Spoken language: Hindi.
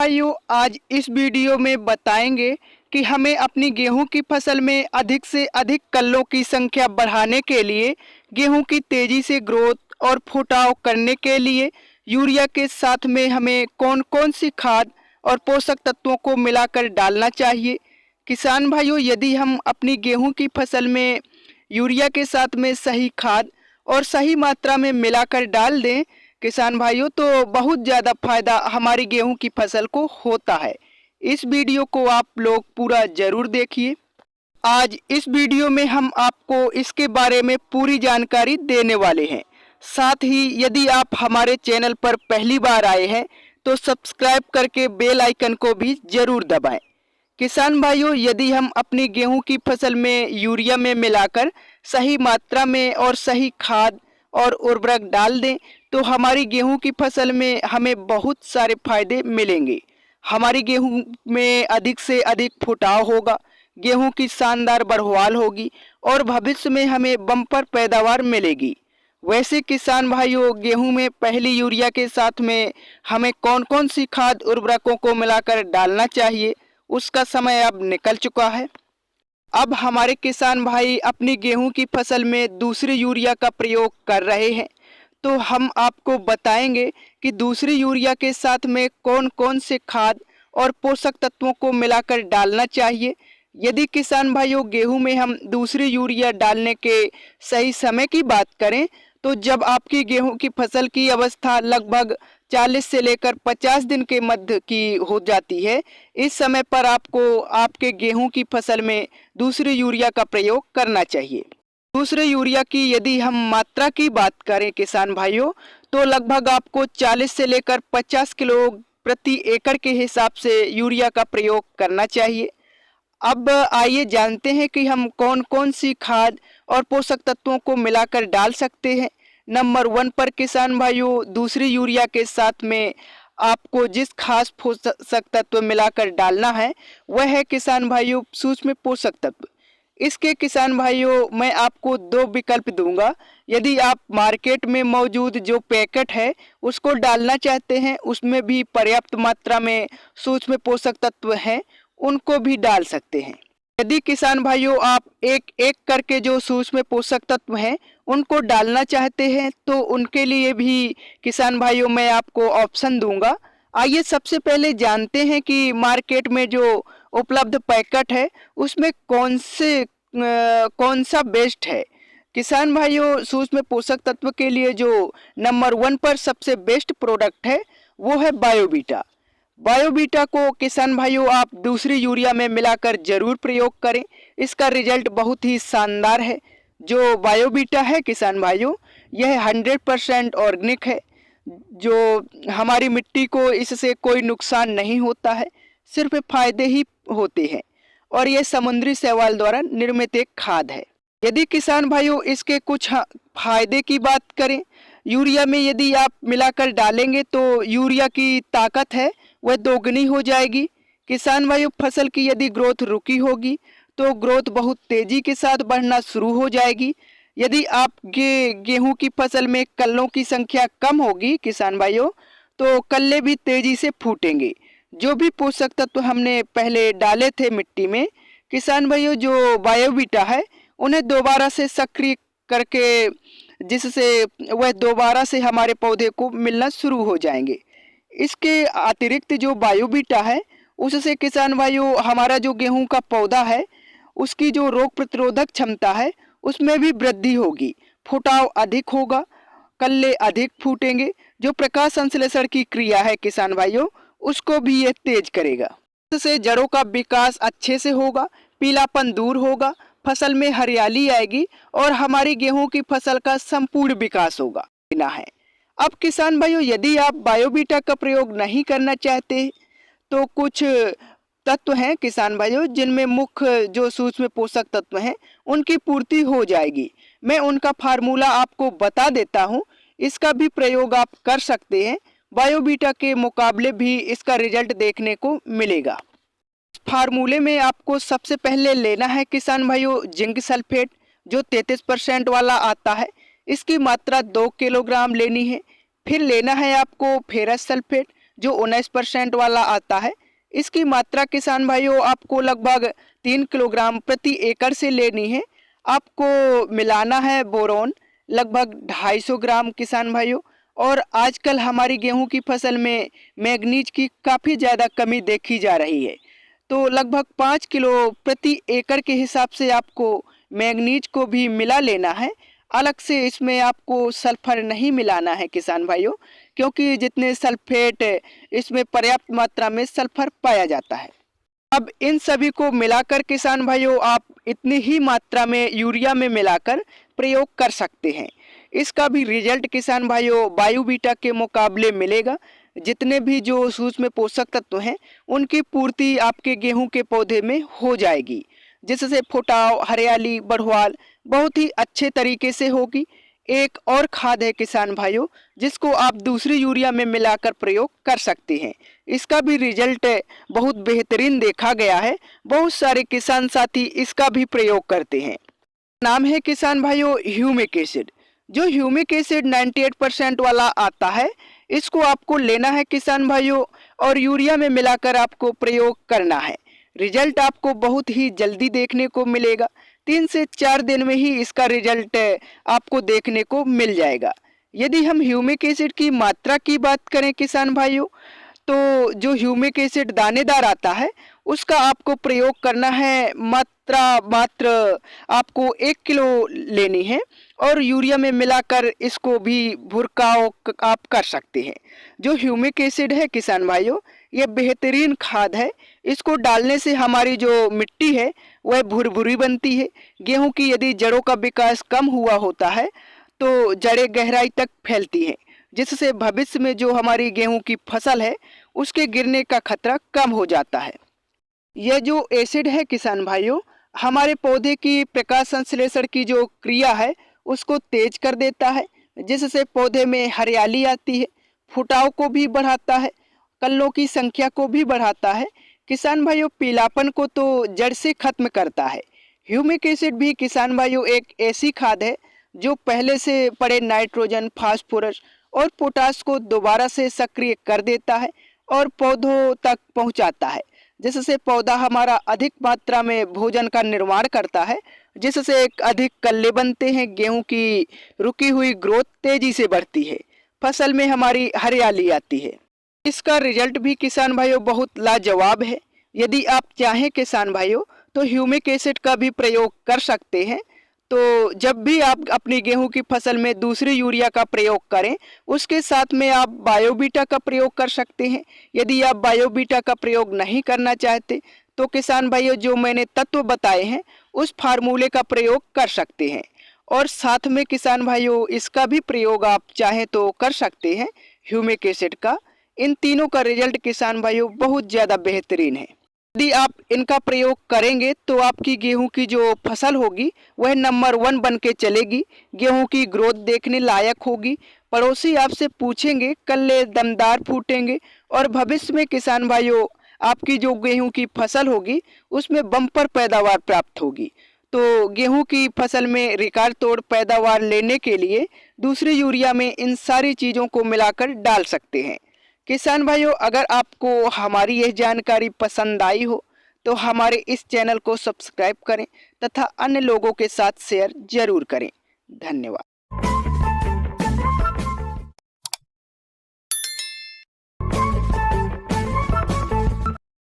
भाइयों, आज इस वीडियो में बताएंगे कि हमें अपनी गेहूं की फसल में अधिक से अधिक कल्लों की संख्या बढ़ाने के लिए, गेहूं की तेजी से ग्रोथ और फुटाव करने के लिए यूरिया के साथ में हमें कौन कौन सी खाद और पोषक तत्वों को मिलाकर डालना चाहिए। किसान भाइयों, यदि हम अपनी गेहूं की फसल में यूरिया के साथ में सही खाद और सही मात्रा में मिलाकर डाल दें किसान भाइयों, तो बहुत ज़्यादा फायदा हमारी गेहूं की फसल को होता है। इस वीडियो को आप लोग पूरा ज़रूर देखिए। आज इस वीडियो में हम आपको इसके बारे में पूरी जानकारी देने वाले हैं। साथ ही यदि आप हमारे चैनल पर पहली बार आए हैं तो सब्सक्राइब करके बेल आइकन को भी ज़रूर दबाएं। किसान भाइयों, यदि हम अपनी गेहूं की फसल में यूरिया में मिलाकर सही मात्रा में और सही खाद और उर्वरक डाल दें तो हमारी गेहूं की फसल में हमें बहुत सारे फायदे मिलेंगे। हमारी गेहूं में अधिक से अधिक फुटाव होगा, गेहूं की शानदार बढ़वाल होगी और भविष्य में हमें बम्पर पैदावार मिलेगी। वैसे किसान भाइयों, गेहूं में पहली यूरिया के साथ में हमें कौन कौन सी खाद उर्वरकों को मिलाकर डालना चाहिए, उसका समय अब निकल चुका है। अब हमारे किसान भाई अपनी गेहूं की फसल में दूसरी यूरिया का प्रयोग कर रहे हैं, तो हम आपको बताएंगे कि दूसरी यूरिया के साथ में कौन कौन से खाद और पोषक तत्वों को मिलाकर डालना चाहिए। यदि किसान भाइयों गेहूं में हम दूसरी यूरिया डालने के सही समय की बात करें तो जब आपकी गेहूं की फसल की अवस्था लगभग 40 से लेकर 50 दिन के मध्य की हो जाती है, इस समय पर आपको आपके गेहूं की फसल में दूसरी यूरिया का प्रयोग करना चाहिए। दूसरे यूरिया की यदि हम मात्रा की बात करें किसान भाइयों, तो लगभग आपको 40 से लेकर 50 किलो प्रति एकड़ के हिसाब से यूरिया का प्रयोग करना चाहिए। अब आइए जानते हैं कि हम कौन कौन सी खाद और पोषक तत्वों को मिलाकर डाल सकते हैं। नंबर 1 पर किसान भाइयों, दूसरी यूरिया के साथ में आपको जिस खास पोषक तत्व मिलाकर डालना है वह है किसान भाइयों सूक्ष्म पोषक तत्व। इसके किसान भाइयों मैं आपको 2 विकल्प दूंगा। यदि आप मार्केट में मौजूद जो पैकेट है उसको डालना चाहते हैं, उसमें भी पर्याप्त मात्रा में सूक्ष्म पोषक तत्व हैं, उनको भी डाल सकते हैं। यदि किसान भाइयों आप एक एक करके जो सूक्ष्म पोषक तत्व हैं उनको डालना चाहते हैं तो उनके लिए भी किसान भाइयों मैं आपको ऑप्शन दूंगा। आइए सबसे पहले जानते हैं कि मार्केट में जो उपलब्ध पैकेट है उसमें कौन सा बेस्ट है। किसान भाइयों, सूक्ष्म पोषक तत्व के लिए जो नंबर 1 पर सबसे बेस्ट प्रोडक्ट है वो है बायोवीटा। बायोवीटा को किसान भाइयों आप दूसरी यूरिया में मिलाकर जरूर प्रयोग करें, इसका रिजल्ट बहुत ही शानदार है। जो बायोवीटा है किसान भाइयों, यह 100% ऑर्गेनिक है, जो हमारी मिट्टी को इससे कोई नुकसान नहीं होता है, सिर्फ फायदे ही होते हैं और यह समुद्री शैवाल द्वारा निर्मित एक खाद है। यदि किसान भाइयों इसके कुछ फायदे की बात करें, यूरिया में यदि आप मिलाकर डालेंगे तो यूरिया की ताकत है वह दोगुनी हो जाएगी। किसान भाइयों, फसल की यदि ग्रोथ रुकी होगी तो ग्रोथ बहुत तेजी के साथ बढ़ना शुरू हो जाएगी। यदि आप गेहूं की फसल में कल्लों की संख्या कम होगी किसान भाइयों, तो कल्ले भी तेजी से फूटेंगे। जो भी पोषक तत्व हमने पहले डाले थे मिट्टी में किसान भाइयों, जो बायोवीटा है उन्हें दोबारा से सक्रिय करके, जिससे वह दोबारा से हमारे पौधे को मिलना शुरू हो जाएंगे। इसके अतिरिक्त जो बायोवीटा है उससे किसान भाइयों हमारा जो गेहूं का पौधा है उसकी जो रोग प्रतिरोधक क्षमता है उसमें भी वृद्धि होगी, फुटाव अधिक होगा, कल्ले अधिक फूटेंगे। जो प्रकाश संश्लेषण की क्रिया है किसान भाइयों उसको भी यह तेज करेगा, इससे जड़ों का विकास अच्छे से होगा, पीलापन दूर होगा, फसल में हरियाली आएगी और हमारी गेहूं की फसल का संपूर्ण विकास होगा है। अब किसान भाइयों यदि आप बायोवीटा का प्रयोग नहीं करना चाहते तो कुछ तत्व हैं किसान भाइयों जिनमें मुख्य जो सूक्ष्म पोषक तत्व हैं उनकी पूर्ति हो जाएगी। मैं उनका फार्मूला आपको बता देता हूं, इसका भी प्रयोग आप कर सकते हैं। बायोवीटा के मुकाबले भी इसका रिजल्ट देखने को मिलेगा। फार्मूले में आपको सबसे पहले लेना है किसान भाइयों जिंक सल्फेट, जो 33% वाला आता है, इसकी मात्रा 2 किलोग्राम लेनी है। फिर लेना है आपको फेरस सल्फेट जो 19% वाला आता है, इसकी मात्रा किसान भाइयों आपको लगभग 3 किलोग्राम प्रति एकड़ से लेनी है। आपको मिलाना है बोरोन लगभग 250 ग्राम किसान भाइयों। और आजकल हमारी गेहूं की फसल में मैग्नीज की काफ़ी ज़्यादा कमी देखी जा रही है, तो लगभग 5 किलो प्रति एकड़ के हिसाब से आपको मैग्नीज को भी मिला लेना है। अलग से इसमें आपको सल्फर नहीं मिलाना है किसान भाइयों, क्योंकि जितने सल्फेट इसमें पर्याप्त मात्रा में सल्फर पाया जाता है। अब इन सभी को मिलाकर किसान भाइयों आप इतनी ही मात्रा में यूरिया में मिलाकर प्रयोग कर सकते हैं। इसका भी रिजल्ट किसान भाइयों बायोवीटा के मुकाबले मिलेगा। जितने भी जो सूक्ष्म पोषक तत्व हैं उनकी पूर्ति आपके गेहूं के पौधे में हो जाएगी, जिससे फुटाव, हरियाली, बढ़वाल बहुत ही अच्छे तरीके से होगी। एक और खाद है किसान भाइयों जिसको आप दूसरी यूरिया में मिलाकर प्रयोग कर सकते हैं। इसका भी रिजल्ट बहुत बेहतरीन देखा गया है। बहुत सारे किसान साथी इसका भी प्रयोग करते हैं। नाम है किसान भाइयों ह्यूमिक एसिड। जो ह्यूमिक एसिड 98% वाला आता है, इसको आपको लेना है किसान भाइयों और यूरिया में मिलाकर आपको प्रयोग करना है। रिजल्ट आपको बहुत ही जल्दी देखने को मिलेगा। 3 से 4 दिन में ही इसका रिजल्ट आपको देखने को मिल जाएगा। यदि हम ह्यूमिक एसिड की मात्रा की बात करें किसान भाइयों, तो जो ह्यूमिक एसिड दानेदार आता है उसका आपको प्रयोग करना है मात्र आपको 1 किलो लेनी है और यूरिया में मिलाकर इसको भी भुरकाव आप कर सकते हैं। जो ह्यूमिक एसिड है किसान भाइयों ये बेहतरीन खाद है। इसको डालने से हमारी जो मिट्टी है वह भुरभुरी बनती है। गेहूं की यदि जड़ों का विकास कम हुआ होता है तो जड़ें गहराई तक फैलती हैं, जिससे भविष्य में जो हमारी गेहूं की फसल है उसके गिरने का खतरा कम हो जाता है। यह जो एसिड है किसान भाइयों हमारे पौधे की प्रकाश संश्लेषण की जो क्रिया है उसको तेज कर देता है, जिससे पौधे में हरियाली आती है, फुटाव को भी बढ़ाता है, कल्लों की संख्या को भी बढ़ाता है। किसान भाइयों पीलापन को तो जड़ से खत्म करता है। ह्यूमिक एसिड भी किसान भाइयों एक ऐसी खाद है जो पहले से पड़े नाइट्रोजन, फास्फोरस और पोटास को दोबारा से सक्रिय कर देता है और पौधों तक पहुंचाता है, जिससे पौधा हमारा अधिक मात्रा में भोजन का निर्माण करता है, जिससे अधिक कल्ले बनते हैं, गेहूं की रुकी हुई ग्रोथ तेजी से बढ़ती है, फसल में हमारी हरियाली आती है। इसका रिजल्ट भी किसान भाइयों बहुत लाजवाब है। यदि आप चाहें किसान भाइयों तो ह्यूमिक एसिड का भी प्रयोग कर सकते हैं। तो जब भी आप अपनी गेहूं की फसल में दूसरी यूरिया का प्रयोग करें उसके साथ में आप बायोवीटा का प्रयोग कर सकते हैं। यदि आप बायोवीटा का प्रयोग नहीं करना चाहते तो किसान भाइयों जो मैंने तत्व बताए हैं उस फार्मूले का प्रयोग कर सकते हैं। और साथ में किसान भाइयों इसका भी प्रयोग आप चाहें तो कर सकते हैं ह्यूमिक एसिड का। इन तीनों का रिजल्ट किसान भाइयों बहुत ज़्यादा बेहतरीन है। यदि आप इनका प्रयोग करेंगे तो आपकी गेहूं की जो फसल होगी वह नंबर 1 बन के चलेगी। गेहूं की ग्रोथ देखने लायक होगी, पड़ोसी आपसे पूछेंगे, कल्ले दमदार फूटेंगे और भविष्य में किसान भाइयों आपकी जो गेहूं की फसल होगी उसमें बम्पर पैदावार प्राप्त होगी। तो गेहूं की फसल में रिकॉर्ड तोड़ पैदावार लेने के लिए दूसरी यूरिया में इन सारी चीज़ों को मिलाकर डाल सकते हैं। किसान भाइयों अगर आपको हमारी यह जानकारी पसंद आई हो तो हमारे इस चैनल को सब्सक्राइब करें तथा अन्य लोगों के साथ शेयर जरूर करें। धन्यवाद।